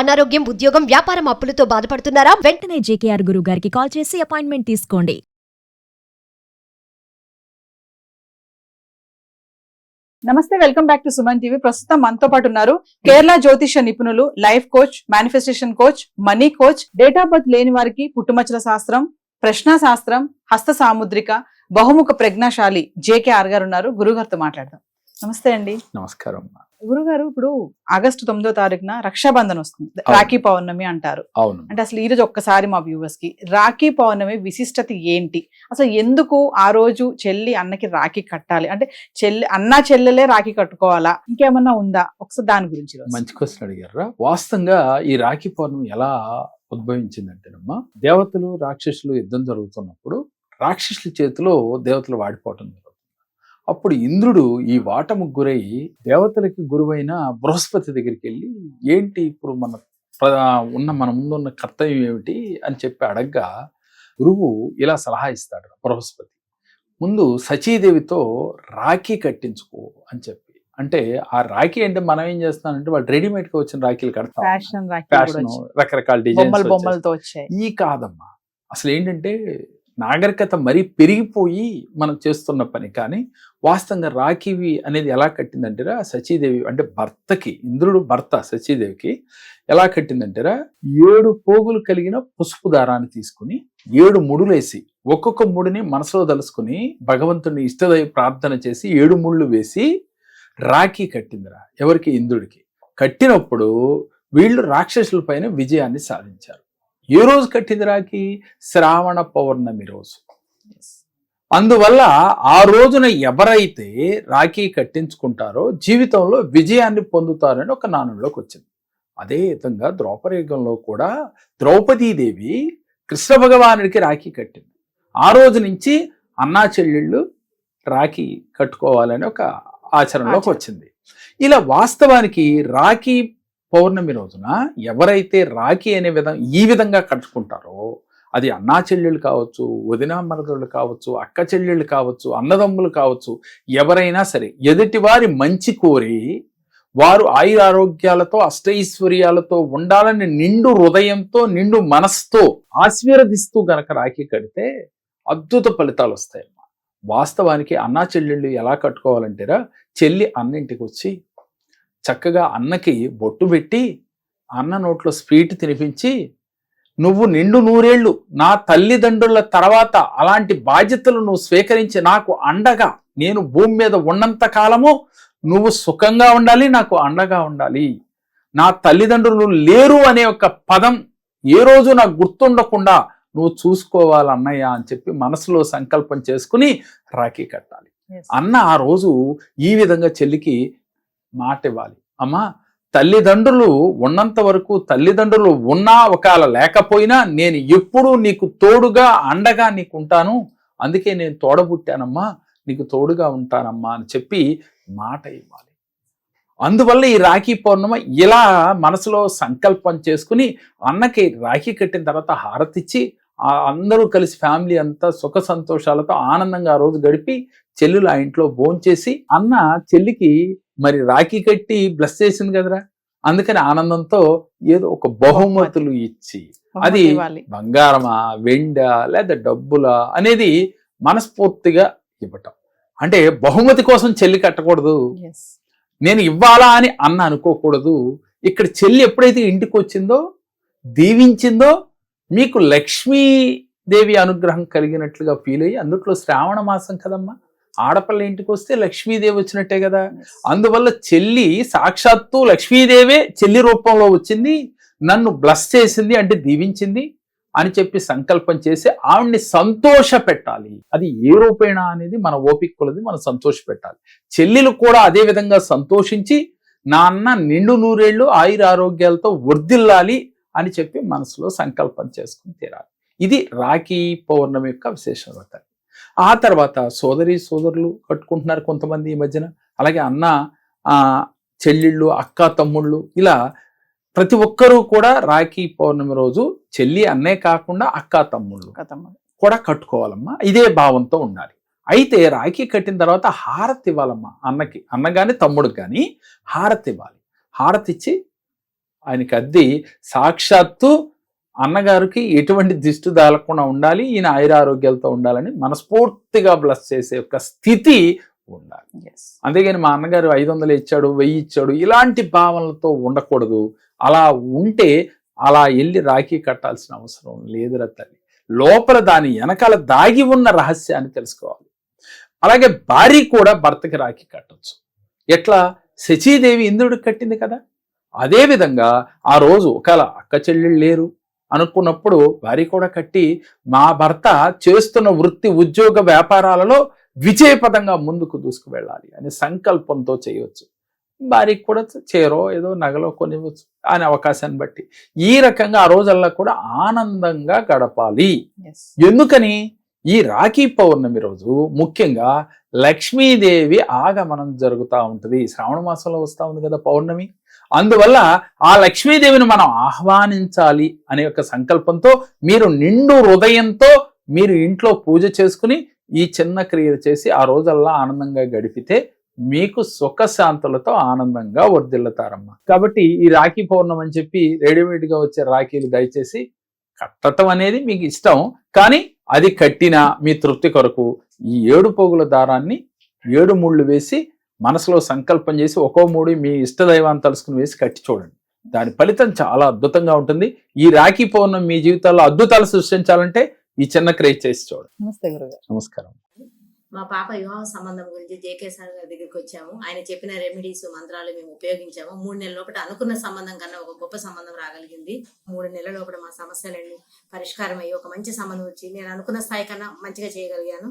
అనారోగ్యం, ఉద్యోగం, వ్యాపారం అప్పులతో బాధపడుతున్నారా? వెంటనే జేకేఆర్ గురువు గారికి కాల్ చేసి అపాయింట్మెంట్ తీసుకోండి. నమస్తే, welcome back to Suman TV. ప్రస్తుతం మనతో పాటు ఉన్నారు కేరళ జ్యోతిష నిపుణులు, life coach, manifestation coach, money coach, date of birth లేని వారికి పుట్టుమచ్చల శాస్త్రం, ప్రశ్న శాస్త్రం, హస్త సాముద్రిక, బహుముఖ ప్రజ్ఞాశాలి జేకేఆర్ గారు ఉన్నారు. గురుగారితో మాట్లాడదాం. నమస్తే అండి. నమస్కారం. గురుగారు, ఇప్పుడు ఆగస్టు 9వ తారీఖున రక్షాబంధన్ వస్తుంది, రాఖీ పౌర్ణమి అంటారు. అవును. అంటే అసలు ఈ రోజు ఒక్కసారి మా వ్యూవర్స్ కి రాఖీ పౌర్ణమి విశిష్టత ఏంటి, అసలు ఎందుకు ఆ రోజు చెల్లి అన్నకి రాఖీ కట్టాలి, అంటే అన్న చెల్లెలే రాఖీ కట్టుకోవాలా, ఇంకేమన్నా ఉందా? ఒకసారి దాని గురించి. మంచి క్వశ్చన్ అడిగారా. వాస్తవంగా ఈ రాఖీ పౌర్ణమి ఎలా ఉద్భవించిందంటేనమ్మా, దేవతలు రాక్షసులు యుద్ధం జరుగుతున్నప్పుడు రాక్షసుల చేతిలో దేవతలు వాడిపోవటం జరుగుతుంది. అప్పుడు ఇంద్రుడు ఈ వాటము గురై దేవతలకి గురువైన బృహస్పతి దగ్గరికి వెళ్ళి, ఏంటి ఇప్పుడు మన ముందున్న కర్తవ్యం ఏమిటి అని చెప్పి అడగ్గా, గురువు ఇలా సలహా ఇస్తాడు. బృహస్పతి ముందు సచీదేవితో రాఖీ కట్టించుకో అని చెప్పి. అంటే ఆ రాఖీ అంటే మనం ఏం చేస్తున్నామంటే, వాళ్ళు రెడీమేడ్ గా వచ్చిన రాఖీలు కడతాం, ఫ్యాషన్ రకరకాల డిజైన్స్ బొమ్మలతో వచ్చాయి. ఈ కాదమ్మా, అసలు ఏంటంటే నాగరికత మరీ పెరిగిపోయి మనం చేస్తున్న పని. కానీ వాస్తవంగా రాఖీవి అనేది ఎలా కట్టిందంటారా, సచీదేవి అంటే భర్తకి, ఇంద్రుడు భర్త సచీదేవికి ఎలా కట్టిందంటారా, 7 పోగులు కలిగిన పసుపు దారాన్ని తీసుకుని 7 ముడులేసి, ఒక్కొక్క ముడిని మనసులో తలుసుకుని భగవంతుని ఇష్టదైవ ప్రార్థన చేసి 7 ముళ్ళు వేసి రాఖీ కట్టిందిరా. ఎవరికి? ఇంద్రుడికి. కట్టినప్పుడు వీళ్ళు రాక్షసుల పైన విజయాన్ని సాధించారు. ఏ రోజు కట్టింది రాఖీ? శ్రావణ పౌర్ణమి రోజు. అందువల్ల ఆ రోజున ఎవరైతే రాఖీ కట్టించుకుంటారో జీవితంలో విజయాన్ని పొందుతారని ఒక నానుడిలోకి వచ్చింది. అదే విధంగా ద్రౌపదయుగంలో కూడా ద్రౌపదీదేవి కృష్ణ భగవానుడికి రాఖీ కట్టింది. ఆ రోజు నుంచి అన్నా చెల్లెళ్ళు రాఖీ కట్టుకోవాలని ఒక ఆచరణలోకి వచ్చింది. ఇలా వాస్తవానికి రాఖీ పౌర్ణమి రోజున ఎవరైతే రాఖీ అనే ఈ విధంగా కట్టుకుంటారో, అది అన్నా చెల్లెళ్ళు కావచ్చు, వదినా మరదళ్ళు కావచ్చు, అక్క చెల్లెళ్ళు కావచ్చు, అన్నదమ్ములు కావచ్చు, ఎవరైనా సరే ఎదుటివారి మంచి కోరి వారు ఆయురారోగ్యాలతో అష్టైశ్వర్యాలతో ఉండాలని నిండు హృదయంతో నిండు మనస్సుతో ఆశీర్వదిస్తూ గనక రాఖీ కడితే అద్భుత ఫలితాలు వస్తాయమ్మా. వాస్తవానికి అన్నా చెల్లెళ్ళు ఎలా కట్టుకోవాలంటేరా, చెల్లి అన్నింటికి వచ్చి చక్కగా అన్నకి బొట్టు పెట్టి అన్న నోట్లో స్వీట్ తినిపించి, నువ్వు నిండు 100 ఏళ్ళు నా తల్లిదండ్రుల తర్వాత అలాంటి బాధ్యతలు నువ్వు స్వీకరించి నాకు అండగా, నేను భూమి మీద ఉన్నంత కాలము నువ్వు సుఖంగా ఉండాలి, నాకు అండగా ఉండాలి, నా తల్లిదండ్రులు లేరు అనే ఒక పదం ఏ రోజు నాకు గుర్తుండకుండా నువ్వు చూసుకోవాలి అన్నయ్య అని చెప్పి మనసులో సంకల్పం చేసుకుని రాఖీ కట్టాలి. అన్న ఆ రోజు ఈ విధంగా చెల్లికి మాట ఇవ్వాలి. అమ్మా, తల్లిదండ్రులు ఉన్నంత వరకు, తల్లిదండ్రులు ఉన్నా ఒకవేళ లేకపోయినా నేను ఎప్పుడూ నీకు తోడుగా అండగా నీకు ఉంటాను, అందుకే నేను తోడబుట్టానమ్మా, నీకు తోడుగా ఉంటానమ్మా అని చెప్పి మాట ఇవ్వాలి. అందువల్ల ఈ రాఖీ పౌర్ణమి ఇలా మనసులో సంకల్పం చేసుకుని అన్నకి రాఖీ కట్టిన తర్వాత హారతిచ్చి అందరూ కలిసి ఫ్యామిలీ అంతా సుఖ సంతోషాలతో ఆనందంగా ఆ రోజు గడిపి చెల్లులు ఆ ఇంట్లో భోంచేసి, అన్న చెల్లికి మరి రాఖీ కట్టి బ్లెస్ చేసింది కదరా, అందుకని ఆనందంతో ఏదో ఒక బహుమతులు ఇచ్చి, అది బంగారమా వెండా లేదా డబ్బులా అనేది మనస్ఫూర్తిగా ఇవ్వటం. అంటే బహుమతి కోసం చెల్లి కట్టకూడదు, నేను ఇవ్వాలా అని అన్న అనుకోకూడదు. ఇక్కడ చెల్లి ఎప్పుడైతే ఇంటికి వచ్చిందో, దీవించిందో, మీకు లక్ష్మీదేవి అనుగ్రహం కలిగినట్లుగా ఫీల్ అయ్యి, అందుట్లో శ్రావణ మాసం కదమ్మా, ఆడపిల్ల ఇంటికి వస్తే లక్ష్మీదేవి వచ్చినట్టే కదా. అందువల్ల చెల్లి సాక్షాత్తు లక్ష్మీదేవే చెల్లి రూపంలో వచ్చింది, నన్ను బ్లెస్ చేసింది అంటే దీవించింది అని చెప్పి సంకల్పం చేసి ఆవిడ్ని సంతోష పెట్టాలి. అది ఏ రూపేణా అనేది మన ఓపిక కొలది మనం సంతోష పెట్టాలి. చెల్లెలు కూడా అదే విధంగా సంతోషించి నా అన్న నిండు 100 ఏళ్ళు ఆయురారోగ్యాలతో వర్ధిల్లాలి అని చెప్పి మనసులో సంకల్పం చేసుకుని తీరాలి. ఇది రాఖీ పౌర్ణమి యొక్క విశేషత. ఆ తర్వాత సోదరులు కట్టుకుంటున్నారు కొంతమంది ఈ మధ్యన, అలాగే అన్న చెల్లెళ్ళు, అక్క తమ్ముళ్ళు, ఇలా ప్రతి ఒక్కరూ కూడా రాఖీ పౌర్ణమి రోజు చెల్లి అన్నే కాకుండా అక్క తమ్ముళ్ళు కూడా కట్టుకోవాలమ్మా. ఇదే భావంతో ఉండాలి. అయితే రాఖీ కట్టిన తర్వాత హారతి ఇవ్వాలమ్మా అన్నకి, అన్న కానీ తమ్ముడికి కానీ హారతి ఇవ్వాలి. హారతి ఇచ్చి ఆయనకి అద్ది సాక్షాత్తు అన్నగారికి ఎటువంటి దిష్టి దాలకుండా ఉండాలి, ఈయన ఆయురారోగ్యాలతో ఉండాలని మనస్ఫూర్తిగా బ్లెస్ చేసే ఒక స్థితి ఉండాలి. అంతేగాని మా అన్నగారు 500 ఇచ్చాడు 1000 ఇచ్చాడు ఇలాంటి భావనలతో ఉండకూడదు. అలా ఉంటే అలా వెళ్ళి రాఖీ కట్టాల్సిన అవసరం లేదురా తల్లి. లోపల దాని వెనకాల దాగి ఉన్న రహస్యాన్ని తెలుసుకోవాలి. అలాగే భార్య కూడా భర్తకి రాఖీ కట్టొచ్చు. ఎట్లా? శచీదేవి ఇంద్రుడికి కట్టింది కదా. అదేవిధంగా ఆ రోజు ఒకవేళ అక్క చెల్లెళ్ళు లేరు అనుకున్నప్పుడు భార్య కూడా కట్టి మా భర్త చేస్తున్న వృత్తి ఉద్యోగ వ్యాపారాలలో విజయపదంగా ముందుకు దూసుకువెళ్ళాలి అనే సంకల్పంతో చేయవచ్చు. భార్యకి కూడా చేరో ఏదో నగలో కొనివచ్చు అనే అవకాశాన్ని బట్టి ఈ రకంగా ఆ రోజల్లా కూడా ఆనందంగా గడపాలి. ఎందుకని? ఈ రాఖీ పౌర్ణమి రోజు ముఖ్యంగా లక్ష్మీదేవి ఆగమనం జరుగుతూ ఉంటుంది. శ్రావణ మాసంలో వస్తూ ఉంది కదా పౌర్ణమి. అందువల్ల ఆ లక్ష్మీదేవిని మనం ఆహ్వానించాలి అనే ఒక సంకల్పంతో మీరు నిండు హృదయంతో మీరు ఇంట్లో పూజ చేసుకుని ఈ చిన్న క్రియలు చేసి ఆ రోజల్లా ఆనందంగా గడిపితే మీకు సుఖశాంతులతో ఆనందంగా వర్ధిల్లుతారమ్మా. కాబట్టి ఈ రాఖీ పౌర్ణమి అని చెప్పి రెడీమేడ్గా వచ్చే రాఖీలు దయచేసి కట్టడం అనేది మీకు ఇష్టం, కానీ అది కట్టినా మీ తృప్తి కొరకు ఈ 7 పోగుల దారాన్ని 7 ముళ్ళు వేసి మనసులో సంకల్పం చేసి ఒక్కో 3 మీ ఇష్టదైవాన్ని తలుసుకుని వేసి కట్టి చూడండి. దాని ఫలితం చాలా అద్భుతంగా ఉంటుంది. ఈ రాఖీ పౌర్ణమి మీ జీవితాల్లో అద్భుతాలు సృష్టించాలంటే ఈ చిన్న క్రియ చేసి చూడండి. నమస్తే గురుగారు. నమస్కారం. మా పాప వివాహ సంబంధం గురించి జేకే సార్ గారి దగ్గరికి వచ్చాము. ఆయన చెప్పిన రెమెడీస్ మంత్రాలు మేము ఉపయోగించాము. 3 నెలల లోపల అనుకున్న సంబంధం కన్నా ఒక గొప్ప సంబంధం రాగలిగింది. 3 నెలల లోపల మా సమస్యలన్నీ పరిష్కారం అయ్యి ఒక మంచి సంబంధం వచ్చి నేను అనుకున్న స్థాయి కన్నా మంచిగా చేయగలిగాను.